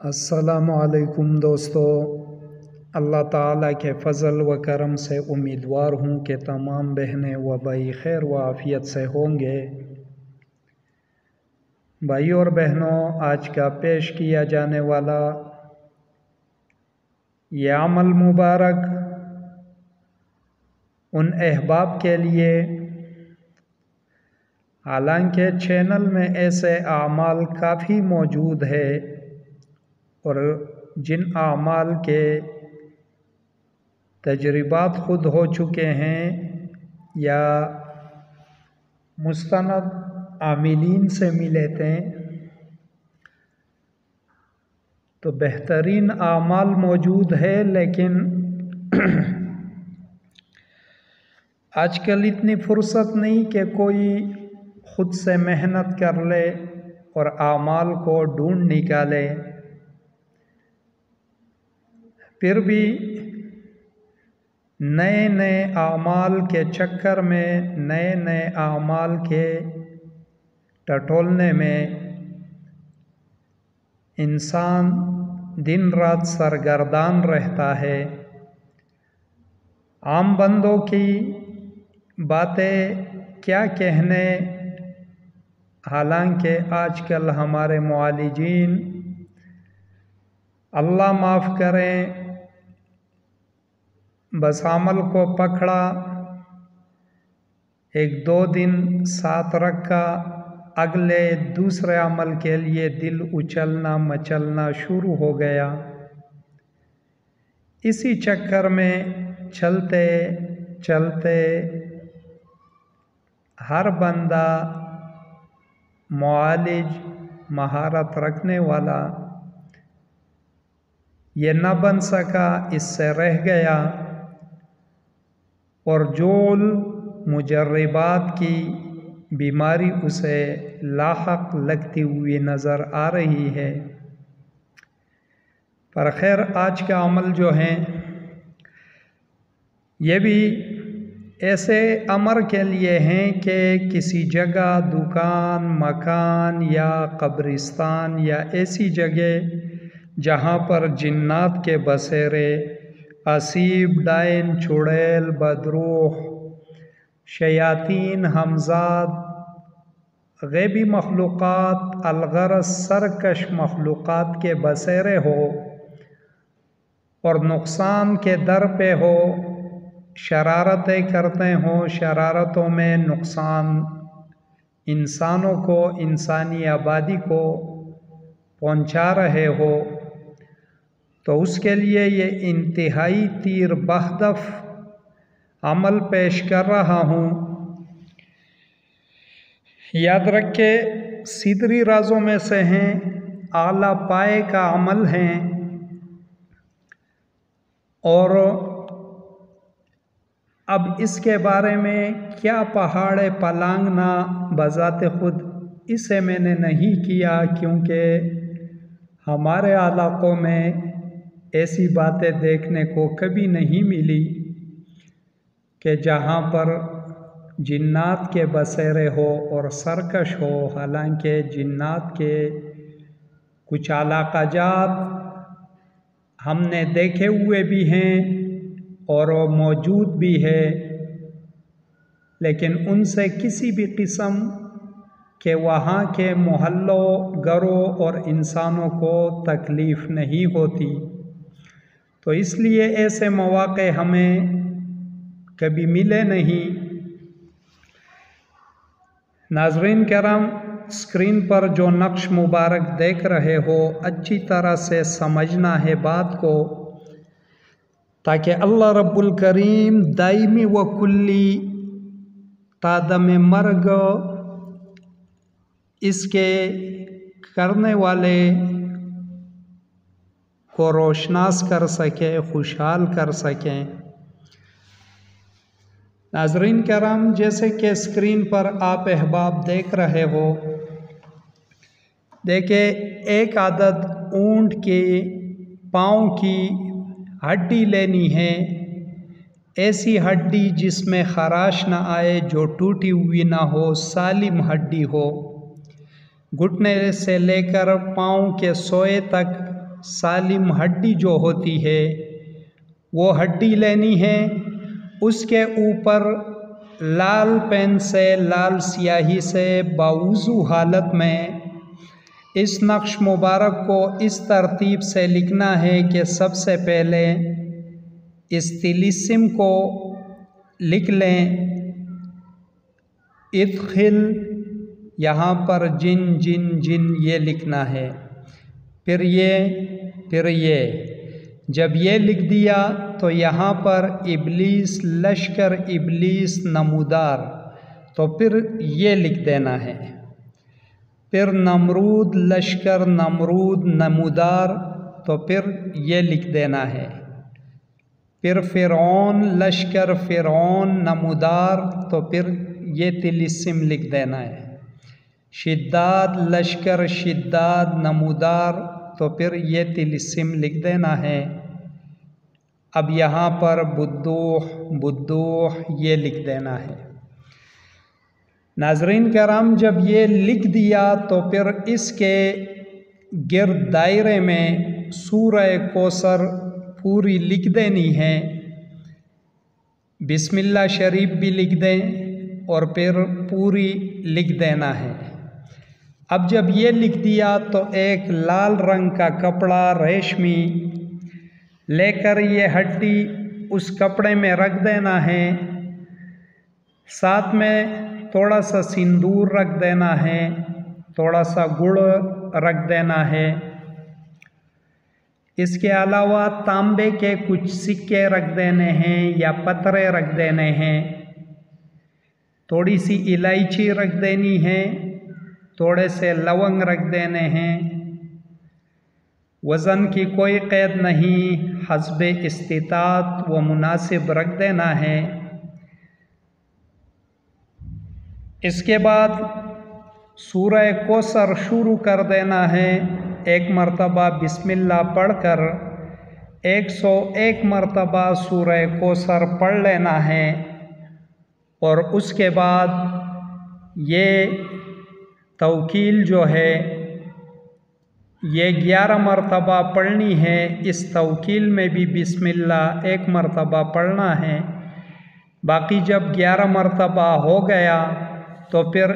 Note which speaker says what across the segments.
Speaker 1: अस्सलामुअलैकुम दोस्तों, अल्लाह ताला के फ़ज़ल व करम से उम्मीदवार हूँ कि तमाम बहनें व भाई खैर व आफ़ियत से होंगे। भाई और बहनों, आज का पेश किया जाने वाला ये अमल मुबारक उन अहबाब के लिए, हालांकि चैनल में ऐसे आमाल काफ़ी मौजूद है और जिन आमाल के तजर्बात ख़ुद हो चुके हैं या मुस्तनद आमिलीन से मिले थे, तो बेहतरीन आमाल मौजूद है। लेकिन आजकल इतनी फुर्सत नहीं कि कोई ख़ुद से मेहनत कर ले और आमाल को ढूंढ निकाले। फिर भी नए नए आमाल के चक्कर में, नए नए आमाल के टटोलने में इंसान दिन रात सरगर्दान रहता है। आम बंदों की बातें क्या कहने, हालांकि आजकल हमारे मुआलिजीन, अल्लाह माफ़ करें, बस अमल को पकड़ा, एक दो दिन साथ रखा, अगले दूसरे अमल के लिए दिल उछलना मचलना शुरू हो गया। इसी चक्कर में चलते चलते हर बंदा मुआलिज, महारत रखने वाला ये न बन सका, इससे रह गया और जोल मुजर्रिबात की बीमारी उसे लाहक लगती हुई नज़र आ रही है। पर खैर, आज का अमल जो है ये भी ऐसे अमर के लिए हैं कि किसी जगह, दुकान, मकान या कब्रिस्तान या ऐसी जगह जहाँ पर जिन्नात के बसेरे, असीब, डाइन, चुड़ैल, बदरूह, शयातीन, हमजाद, गैबी मखलूक़ात, अलगरज सरकश मखलूक़ात के बसेरे हो और नुकसान के दर पे हो, शरारतें करते हों, शरारतों में नुकसान इंसानों को, इंसानी आबादी को पहुंचा रहे हो, तो उसके लिए ये इंतहाई तीर बहदफ अमल पेश कर रहा हूँ। याद रखे, सिदरी राजों में से हैं, आला पाए का अमल हैं और अब इसके बारे में क्या पहाड़ पलांगना बजाते खुद, इसे मैंने नहीं किया क्योंकि हमारे इलाकों में ऐसी बातें देखने को कभी नहीं मिली कि जहाँ पर जिन्नात के बसेरे हो और सरकश हो। हालांकि जिन्नात के कुछ अलाक़ाजात हमने देखे हुए भी हैं और मौजूद भी है, लेकिन उनसे किसी भी किस्म के वहाँ के मोहल्लों, घरों और इंसानों को तकलीफ़ नहीं होती। तो इसलिए ऐसे मौक़े हमें कभी मिले नहीं। नाज़रीन करम, स्क्रीन पर जो नक्श मुबारक देख रहे हो, अच्छी तरह से समझना है बात को, ताकि अल्लाह रब्बुल करीम दायमी व कुल्ली तादम मर्ग इसके करने वाले को रोशनास कर सके, खुशहाल कर सकें। नाज़रीन करम, जैसे कि स्क्रीन पर आप अहबाब देख रहे हो, देखिए एक आदत ऊंट के पाँव की हड्डी लेनी है, ऐसी हड्डी जिसमें खराश ना आए, जो टूटी हुई ना हो, सालिम हड्डी हो। घुटने से लेकर पाँव के सोए तक सालिम हड्डी जो होती है वो हड्डी लेनी है। उसके ऊपर लाल पेन से, लाल स्याही से बावुज़ू हालत में इस नक्श मुबारक को इस तरतीब से लिखना है कि सबसे पहले इस तिलिस्म को लिख लें, इदखिल, यहाँ पर जिन जिन जिन ये लिखना है, फिर ये जब ये लिख दिया तो यहाँ पर इब्लीस लश्कर इब्लीस नमूदार, तो फिर ये लिख देना है। फिर नमरूद लश्कर नमरूद नमूदार, तो फिर ये लिख देना है। फिर फ़िरौन लश्कर फ़िरौन नमूदार, तो फिर ये तिलिस्म लिख देना है। शिद्दाद लश्कर शिद्दाद नमूदार, तो फिर ये तिलिस्म लिख देना है। अब यहाँ पर बुद्दूह बुद्दूह ये लिख देना है। नाज़रीन करम, जब ये लिख दिया तो फिर इसके गिर्द दायरे में सूरह कौसर पूरी लिख देनी है। बिस्मिल्लाह शरीफ भी लिख दें और फिर पूरी लिख देना है। अब जब ये लिख दिया तो एक लाल रंग का कपड़ा रेशमी लेकर ये हड्डी उस कपड़े में रख देना है। साथ में थोड़ा सा सिंदूर रख देना है, थोड़ा सा गुड़ रख देना है। इसके अलावा तांबे के कुछ सिक्के रख देने हैं या पत्थरे रख देने हैं। थोड़ी सी इलायची रख देनी है, थोड़े से लवंग रख देने हैं। वज़न की कोई क़ैद नहीं, हस्बे इस्तिताअत व मुनासिब रख देना है। इसके बाद सूरह कौसर शुरू कर देना है। एक मरतबा बिस्मिल्लाह पढ़कर 101 मरतबा सूरह कौसर पढ़ लेना है और उसके बाद ये तवकील जो है ये 11 मरतबा पढ़नी है। इस तवकील में भी बिस्मिल्लाह 1 मरतबा पढ़ना है। बाकी जब 11 मरतबा हो गया तो फिर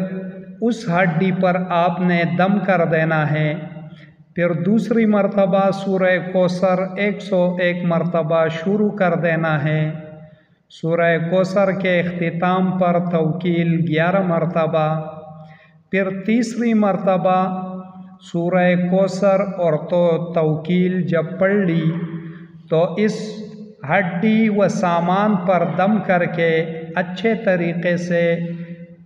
Speaker 1: उस हड्डी पर आपने दम कर देना है। फिर दूसरी मरतबा सूरह कौसर 101 मरतबा शुरू कर देना है। सूरह कौसर के इख्तिताम पर तवकील 11 मरतबा। फिर तीसरी मरतबा सूरह कौसर और तो तवकील जब पढ़ ली तो इस हड्डी व सामान पर दम करके अच्छे तरीक़े से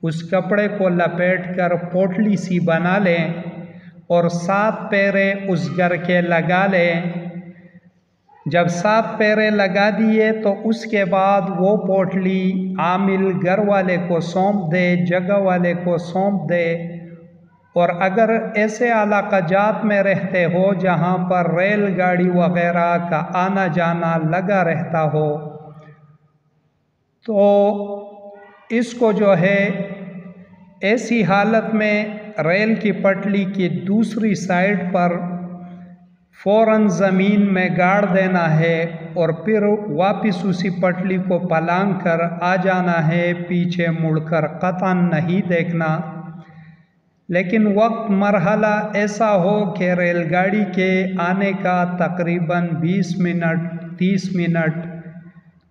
Speaker 1: उस कपड़े को लपेट कर पोटली सी बना लें और 7 पैरे उस गर के लगा लें। जब 7 पैरे लगा दिए तो उसके बाद वो पोटली आमिल घर वाले को सौंप दे, जगह वाले को सौंप दे। और अगर ऐसे इलाक़ाजात में रहते हो जहाँ पर रेलगाड़ी वग़ैरह का आना जाना लगा रहता हो तो इसको जो है ऐसी हालत में रेल की पटरी की दूसरी साइड पर फ़ौरन ज़मीन में गाड़ देना है और फिर वापस उसी पटरी को पलांग कर आ जाना है। पीछे मुड़कर क़तन नहीं देखना। लेकिन वक्त मरहला ऐसा हो कि रेलगाड़ी के आने का तकरीबन 20 मिनट 30 मिनट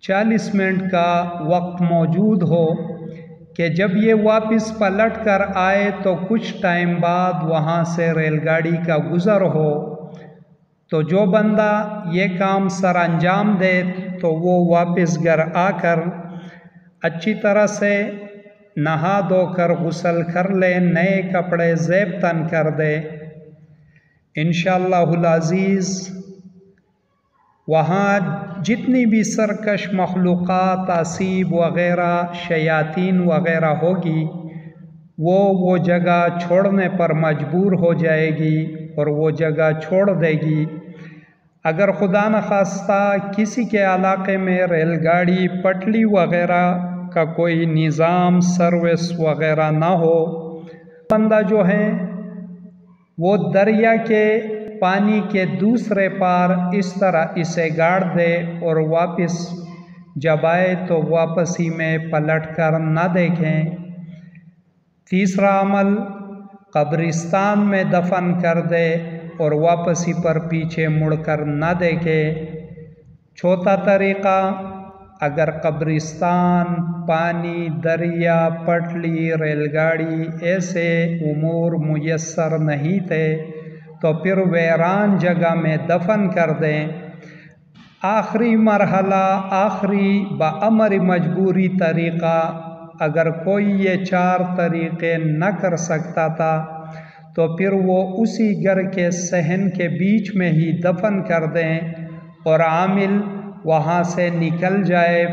Speaker 1: 40 मिनट का वक्त मौजूद हो कि जब ये वापस पलट कर आए तो कुछ टाइम बाद वहाँ से रेलगाड़ी का गुज़र हो, तो जो बंदा ये काम सर अंजाम दे तो वो वापस घर आकर अच्छी तरह से नहा धोकर गुस्ल कर ले, नए कपड़े ज़ेब तन कर दे। इंशाअल्लाहुल अज़ीज़ वहाँ जितनी भी सरकश मखलूक़ात असीब वग़ैरह शयातीन वग़ैरह होगी वो जगह छोड़ने पर मजबूर हो जाएगी और वो जगह छोड़ देगी। अगर खुदा न खास्ता किसी के इलाक़े में रेलगाड़ी पटरी वग़ैरह का कोई निज़ाम सर्विस वग़ैरह ना हो, बंदा जो है वो दरिया के पानी के दूसरे पार इस तरह इसे गाड़ दे और वापस जब आए तो वापसी में पलट कर न देखें। तीसरा अमल, कब्रिस्तान में दफन कर दे और वापसी पर पीछे मुड़कर न देखे। चौथा तरीक़ा, अगर कब्रिस्तान, पानी, दरिया, पटली, रेलगाड़ी ऐसे उमूर मुयस्सर नहीं थे तो फिर वीरान जगह में दफन कर दें। आखिरी मरहला, आखिरी बअमर मजबूरी तरीक़ा, अगर कोई ये 4 तरीक़े न कर सकता था तो फिर वो उसी घर के सहन के बीच में ही दफन कर दें और आमिल वहाँ से निकल जाए,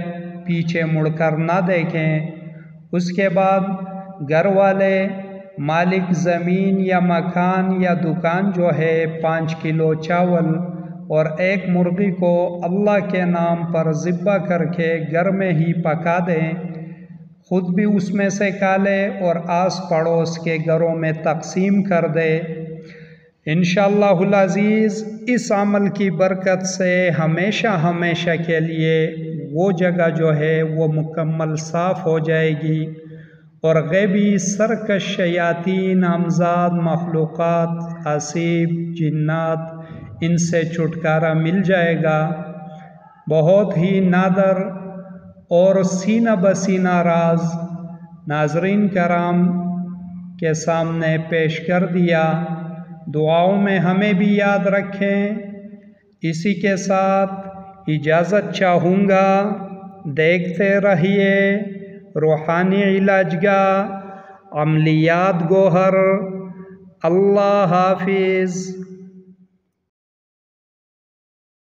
Speaker 1: पीछे मुड़कर ना देखें। उसके बाद घर वाले मालिक ज़मीन या मकान या दुकान जो है 5 किलो चावल और 1 मुर्गी को अल्लाह के नाम पर ज़िब्बा करके घर में ही पका दें, खुद भी उसमें से खा ले और आस पड़ोस के घरों में तकसीम कर दे। इंशाअल्लाहुल अज़ीज़ इस अमल की बरकत से हमेशा हमेशा के लिए वो जगह जो है वो मुकम्मल साफ़ हो जाएगी और गैबी सरकश शयातीन, अमज़ाद, मखलूक़ात, हसीब, जिन्नात, इनसे छुटकारा मिल जाएगा। बहुत ही नादर और सीना बसीना राज नाज़रीन कराम के सामने पेश कर दिया। दुआओं में हमें भी याद रखें। इसी के साथ इजाज़त चाहूँगा। देखते रहिए रूहानी इलाजगाह, अमलियात गोहर। अल्लाह हाफिज़।